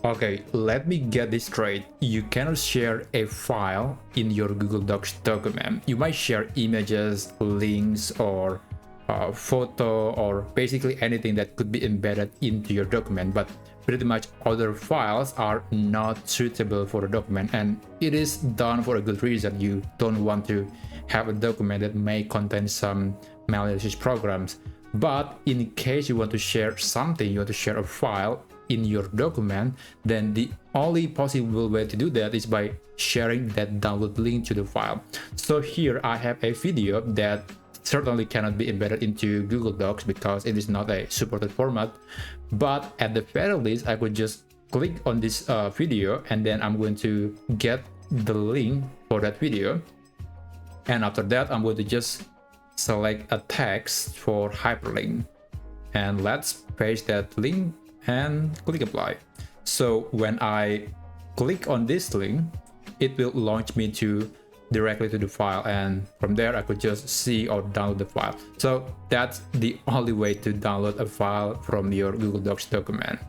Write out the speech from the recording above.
Okay, let me get this straight. You cannot share a file in your Google Docs document. You might share images, links, or photo, or basically anything that could be embedded into your document, but pretty much other files are not suitable for a document, and it is done for a good reason. You don't want to have a document that may contain some malicious programs. But in case you want to share something, you want to share a file in your document, then the only possible way to do that is by sharing that download link to the file. So here I have a video that certainly cannot be embedded into Google Docs because it is not a supported format, but at the very least I could just click on this video, and then I'm going to get the link for that video, and after that I'm going to just select a text for hyperlink, and let's paste that link and click apply. So when I click on this link, it will launch me directly to the file, and from there I could just see or download the file. So that's the only way to download a file from your Google Docs document.